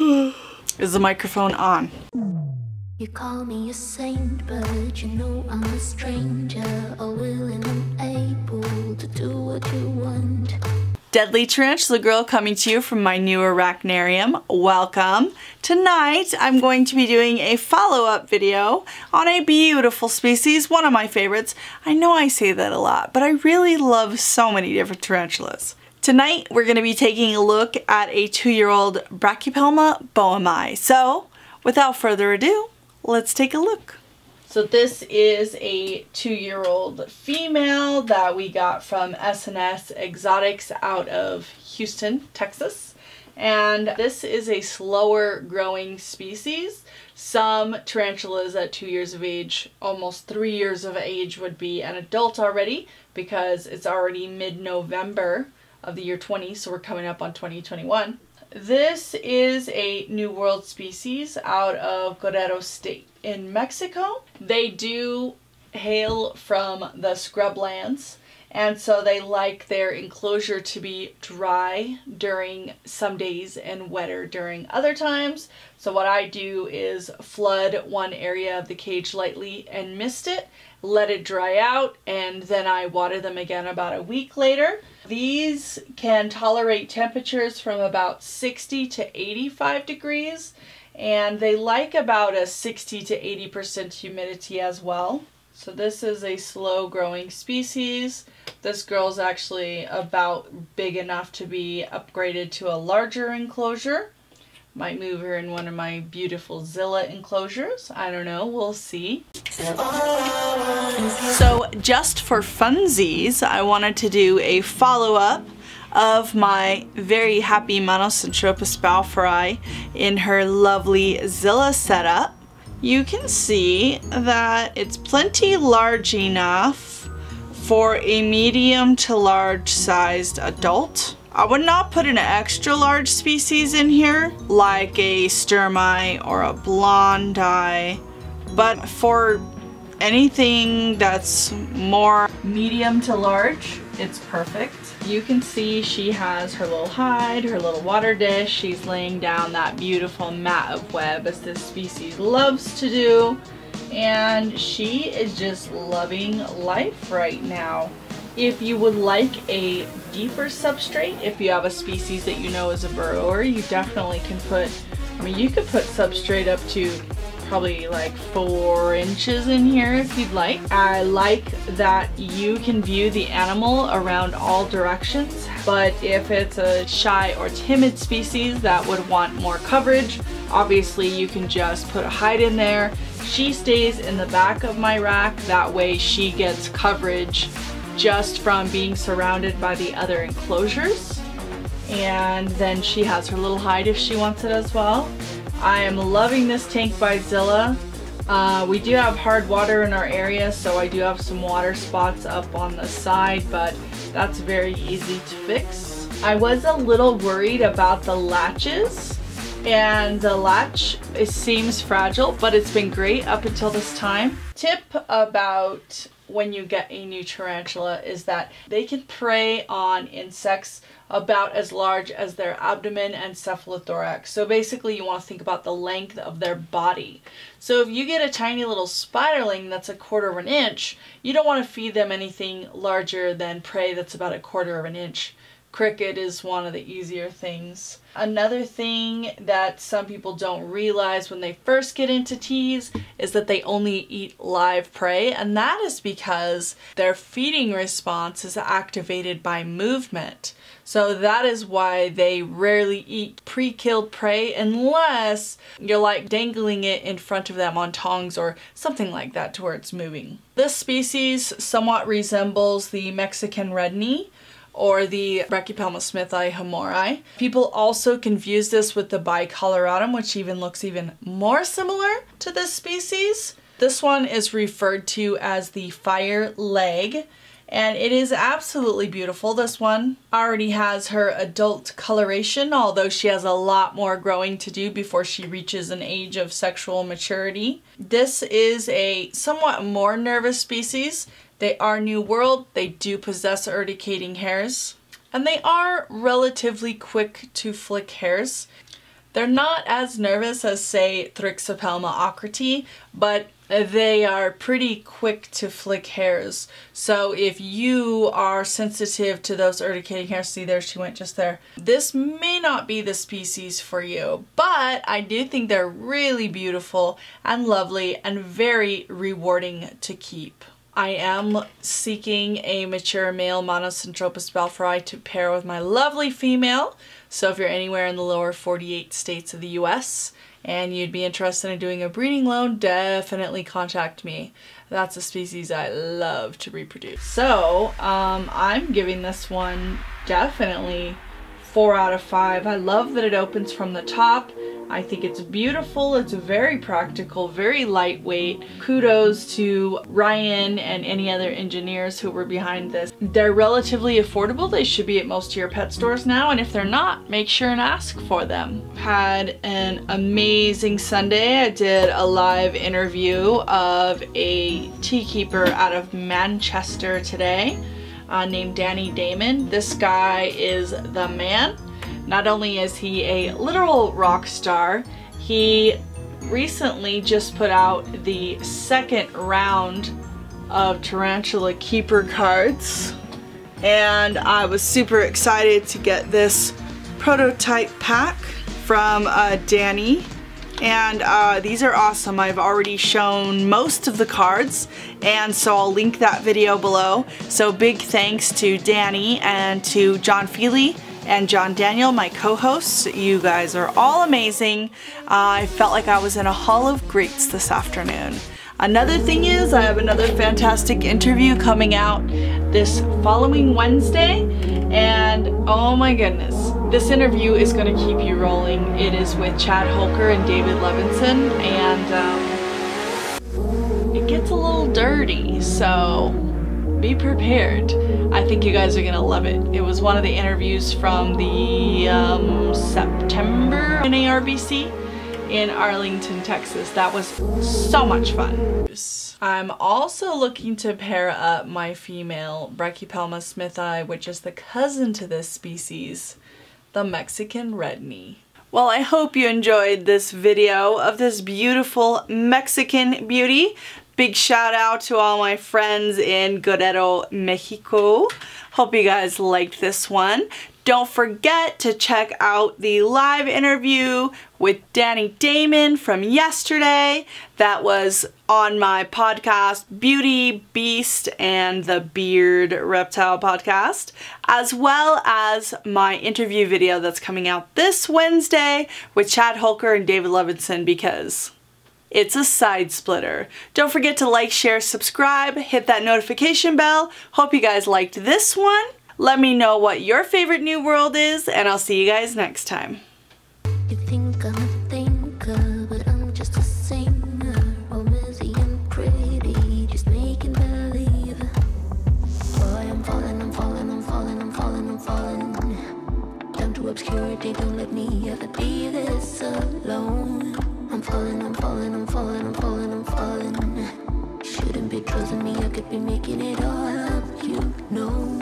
Is the microphone on? You call me a saint, but you know I'm a stranger, all willing and able to do what you want. Deadly Tarantula Girl coming to you from my new arachnarium. Welcome. Tonight I'm going to be doing a follow-up video on a beautiful species, one of my favorites. I know I say that a lot, but I really love so many different tarantulas. Tonight we're going to be taking a look at a 2-year-old Brachypelma boehmeiand. So without further ado, let's take a look. So this is a 2-year-old female that we got from S&S Exotics out of Houston, Texas. And this is a slower growing species. Some tarantulas at 2 years of age, almost 3 years of age, would be an adult already because it's already mid-November of the year 20, so we're coming up on 2021. This is a New World species out of Guerrero State in Mexico. They do hail from the scrublands, and so they like their enclosure to be dry during some days and wetter during other times. So what I do is flood one area of the cage lightly and mist it, let it dry out, and then I water them again about a week later. These can tolerate temperatures from about 60 to 85 degrees, and they like about a 60 to 80% humidity as well. So this is a slow growing species. This girl's actually about big enough to be upgraded to a larger enclosure. Might move her in one of my beautiful Zilla enclosures. I don't know, we'll see. So just for funsies, I wanted to do a follow-up of my very happy Monocentropus balfouri in her lovely Zilla setup. You can see that it's plenty large enough for a medium to large sized adult. I would not put an extra large species in here, like a sturmei or a blondie, but for anything that's more medium to large, it's perfect. You can see she has her little hide, her little water dish. She's laying down that beautiful mat of web as this species loves to do, and she is just loving life right now. If you would like a deeper substrate, if you have a species that you know is a burrower, you definitely can put, you could put substrate up to probably like 4 inches in here if you'd like. I like that you can view the animal around all directions, but if it's a shy or timid species that would want more coverage, obviously you can just put a hide in there. She stays in the back of my rack, that way she gets coverage just from being surrounded by the other enclosures. And then she has her little hide if she wants it as well. I am loving this tank by Zilla. We do have hard water in our area, so I do have some water spots up on the side, but that's very easy to fix. I was a little worried about the latches, and the latch, it seems fragile, but it's been great up until this time. Tip about when you get a new tarantula is that they can prey on insects about as large as their abdomen and cephalothorax. So basically you want to think about the length of their body. So if you get a tiny little spiderling that's 1/4 of an inch, you don't want to feed them anything larger than prey that's about 1/4 of an inch. Cricket is one of the easier things. Another thing that some people don't realize when they first get into teas is that they only eat live prey, and that is because their feeding response is activated by movement. So that is why they rarely eat pre-killed prey unless you're like dangling it in front of them on tongs or something like that to where it's moving. This species somewhat resembles the Mexican red knee or the Brachypelma smithi hamori. People also confuse this with the bicoloratum, which even looks even more similar to this species. This one is referred to as the Fireleg, and it is absolutely beautiful. This one already has her adult coloration, although she has a lot more growing to do before she reaches an age of sexual maturity. This is a somewhat more nervous species. They are New World, they do possess urticating hairs, and they are relatively quick to flick hairs. They're not as nervous as, say, Brachypelma acriti, but they are pretty quick to flick hairs. So if you are sensitive to those urticating hairs, see there, she went just there. This may not be the species for you, but I do think they're really beautiful and lovely and very rewarding to keep. I am seeking a mature male Monocentropus balfouri to pair with my lovely female. So if you're anywhere in the lower 48 states of the US and you'd be interested in doing a breeding loan, definitely contact me. That's a species I love to reproduce. So I'm giving this one definitely 4 out of 5. I love that it opens from the top. I think it's beautiful, it's very practical, very lightweight. Kudos to Ryan and any other engineers who were behind this. They're relatively affordable. They should be at most of your pet stores now, and if they're not, make sure and ask for them. Had an amazing Sunday. I did a live interview of a tea keeper out of Manchester today named Danny Damon. This guy is the man. Not only is he a literal rock star, he recently just put out the second round of Tarantula keeper cards, and I was super excited to get this prototype pack from Danny. And these are awesome. I've already shown most of the cards, and so I'll link that video below. So big thanks to Danny and to John Feely and John Daniel, my co-hosts. You guys are all amazing. I felt like I was in a hall of greats this afternoon. Another thing is, I have another fantastic interview coming out this following Wednesday, and oh my goodness, this interview is going to keep you rolling. It is with Chad Holker and David Levinson, and it gets a little dirty, so be prepared. I think you guys are gonna love it. It was one of the interviews from the September in ARBC in Arlington, Texas. That was so much fun. I'm also looking to pair up my female Brachypelma smithi, which is the cousin to this species, the Mexican redknee. Well, I hope you enjoyed this video of this beautiful Mexican beauty. Big shout out to all my friends in Guerrero, Mexico. Hope you guys liked this one. Don't forget to check out the live interview with Danny Damon from yesterday. That was on my podcast, Beauty, Beast, and the Beard Reptile podcast, as well as my interview video that's coming out this Wednesday with Chad Holker and David Levinson, because it's a side splitter. Don't forget to like, share, subscribe, hit that notification bell. Hope you guys liked this one. Let me know what your favorite new world is, and I'll see you guys next time. You think I'm a thinker, but I'm just a singer. All messy and pretty, just making believe. Boy, I'm falling, I'm falling, I'm falling, I'm falling, I'm falling. Down to obscurity, don't let me ever be this alone. I'm falling, I'm falling, I'm falling, I'm falling, I'm falling. Shouldn't be trusting me, I could be making it all up, you know.